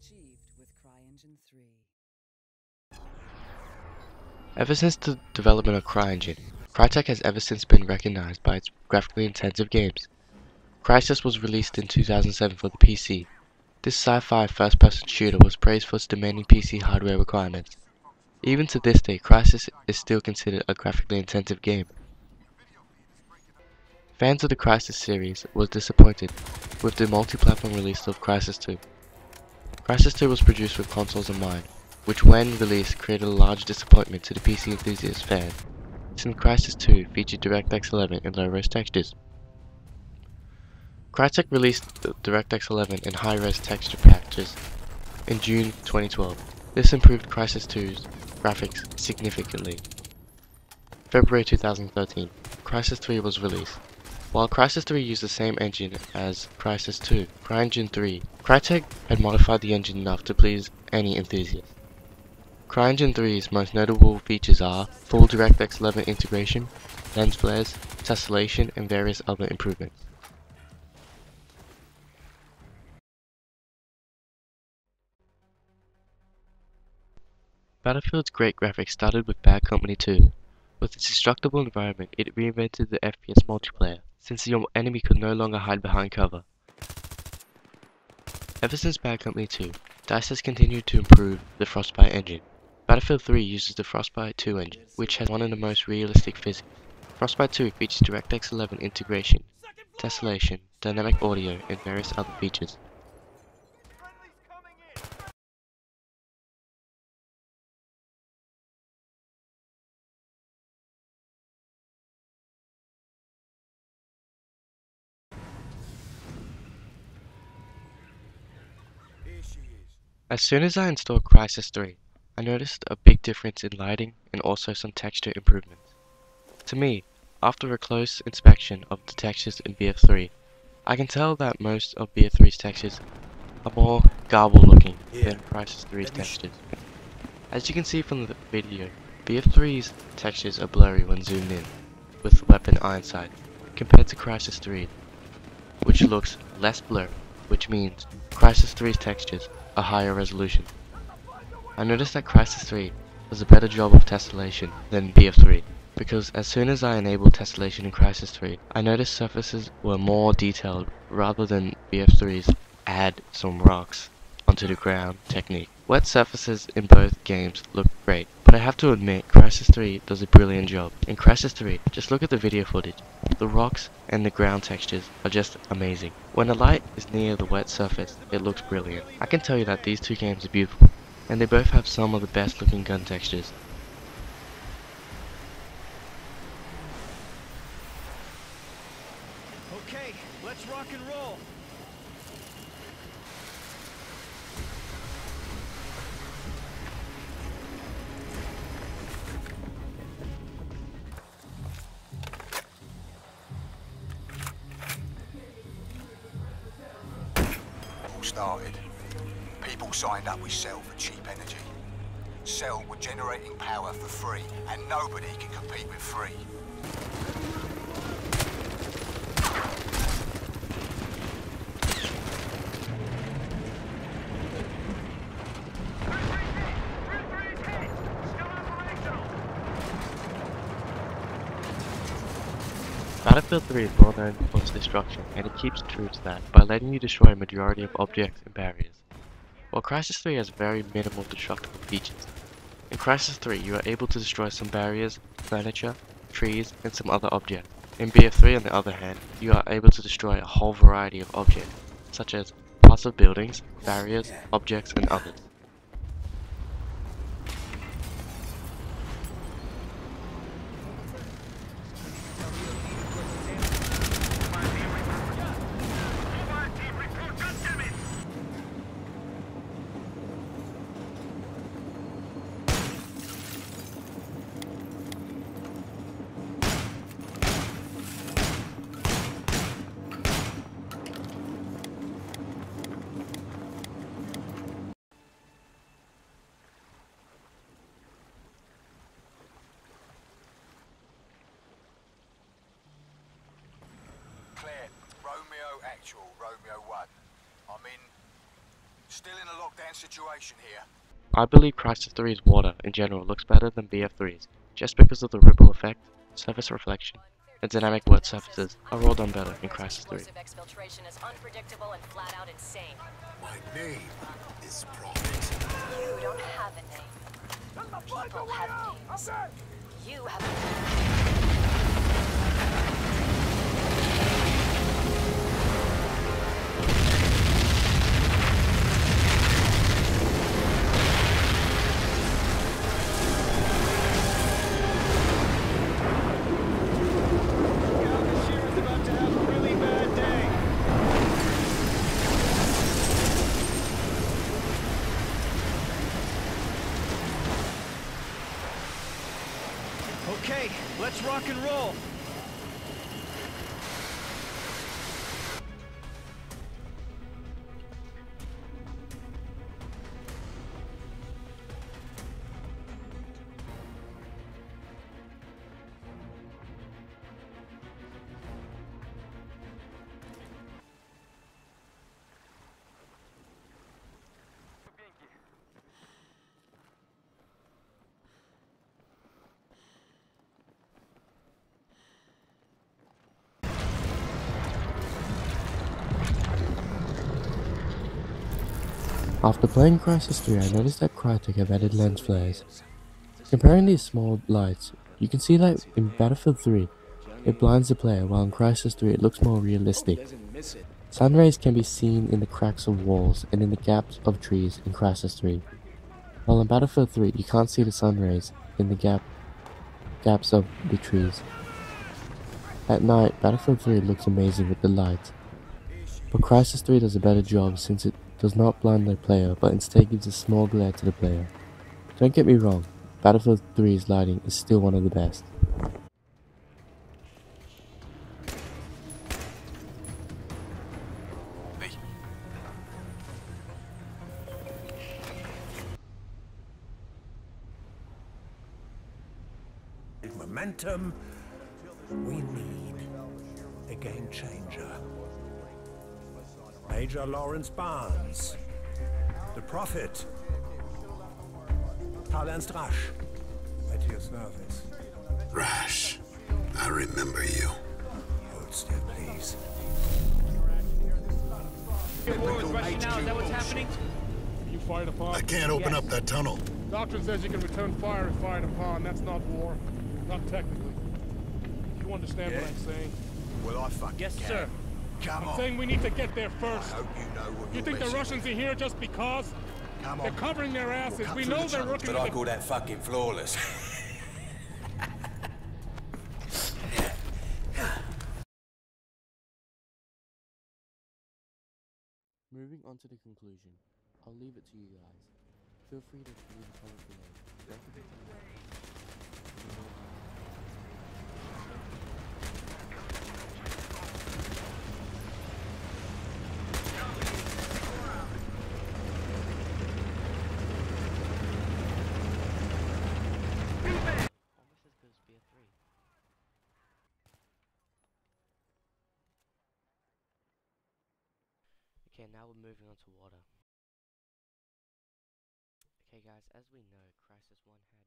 Achieved with CryEngine 3. Ever since the development of CryEngine, Crytek has ever since been recognized by its graphically intensive games. Crysis was released in 2007 for the PC. This sci-fi first-person shooter was praised for its demanding PC hardware requirements. Even to this day, Crysis is still considered a graphically intensive game. Fans of the Crysis series were disappointed with the multi-platform release of Crysis 2. Crysis 2 was produced with consoles in mind, which when released created a large disappointment to the PC enthusiast fan, since Crysis 2 featured DirectX 11 in low-res textures. Crytek released the DirectX 11 in high-res texture packages in June 2012. This improved Crysis 2's graphics significantly. February 2013, Crysis 3 was released. While Crysis 3 used the same engine as Crysis 2, CryEngine 3, Crytek had modified the engine enough to please any enthusiast. CryEngine 3's most notable features are full DirectX 11 integration, lens flares, tessellation, and various other improvements. Battlefield's great graphics started with Bad Company 2. With its destructible environment, it reinvented the FPS multiplayer, since your enemy could no longer hide behind cover. Ever since Bad Company 2, DICE has continued to improve the Frostbite engine. Battlefield 3 uses the Frostbite 2 engine, which has one of the most realistic physics. Frostbite 2 features DirectX 11 integration, tessellation, dynamic audio, and various other features. As soon as I installed Crysis 3, I noticed a big difference in lighting and also some texture improvements. To me, after a close inspection of the textures in BF3, I can tell that most of BF3's textures are more garbled looking than Crysis 3's textures. As you can see from the video, BF3's textures are blurry when zoomed in with weapon iron sight, compared to Crysis 3, which looks less blurry, which means Crysis 3's textures are higher resolution. I noticed that Crysis 3 does a better job of tessellation than BF3, because as soon as I enabled tessellation in Crysis 3, I noticed surfaces were more detailed rather than BF3's add some rocks onto the ground technique. Wet surfaces in both games look great, but I have to admit Crysis 3 does a brilliant job. In Crysis 3, just look at the video footage. The rocks and the ground textures are just amazing. When the light is near the wet surface, it looks brilliant. I can tell you that these two games are beautiful, and they both have some of the best looking gun textures. Okay, let's rock and roll. Started. People signed up with Cell for cheap energy. Cell were generating power for free, and nobody can compete with free. Battlefield 3 is well known for its destruction, and it keeps true to that by letting you destroy a majority of objects and barriers. While Crysis 3 has very minimal destructible features. In Crysis 3 you are able to destroy some barriers, furniture, trees, and some other objects. In BF3 on the other hand, you are able to destroy a whole variety of objects, such as parts of buildings, barriers, objects, and others. Romeo Actual, Romeo 1. I'm in Still in a lockdown situation here. I believe Crysis 3's water in general looks better than BF3's, just because of the ripple effect, surface reflection, and dynamic wet surfaces are all done better in Crysis 3. Exfiltration is unpredictable and flat out insane. My name is Prophet. You don't have a name. People have names. You have a name. Okay, let's rock and roll. After playing Crysis 3, I noticed that Crytek have added lens flares. Comparing these small lights, you can see that in Battlefield 3, it blinds the player, while in Crysis 3 it looks more realistic. Sun rays can be seen in the cracks of walls and in the gaps of trees in Crysis 3, while in Battlefield 3 you can't see the sun rays in the gaps of the trees. At night, Battlefield 3 looks amazing with the lights, but Crysis 3 does a better job since it does not blind the player, but instead gives a small glare to the player. Don't get me wrong, Battlefield 3's lighting is still one of the best. Momentum, we need a game changer. Major Lawrence Barnes, the Prophet, Karl Ernst Rasch, at your service. Rash, I remember you. Hold still, please. Rushing now, is that what's happening? You fired upon? I can't open up that tunnel. Doctrine says you can return fire if fired upon. That's not war. Not technically. You understand what I'm saying? Well, I fucking Yes, can. sir. Come I'm on. saying we need to get there first. I hope you know what You you're think the messing Russians with. are here just because? Come They're on. covering their asses. Cut We through know the they're tunnel. working But I with call that fucking flawless. Moving on to the conclusion, I'll leave it to you guys. Feel free to leave a comment below. Don't forget to almost as good as BF3. Okay, now we're moving on to water. Okay guys, as we know, Crysis 1 had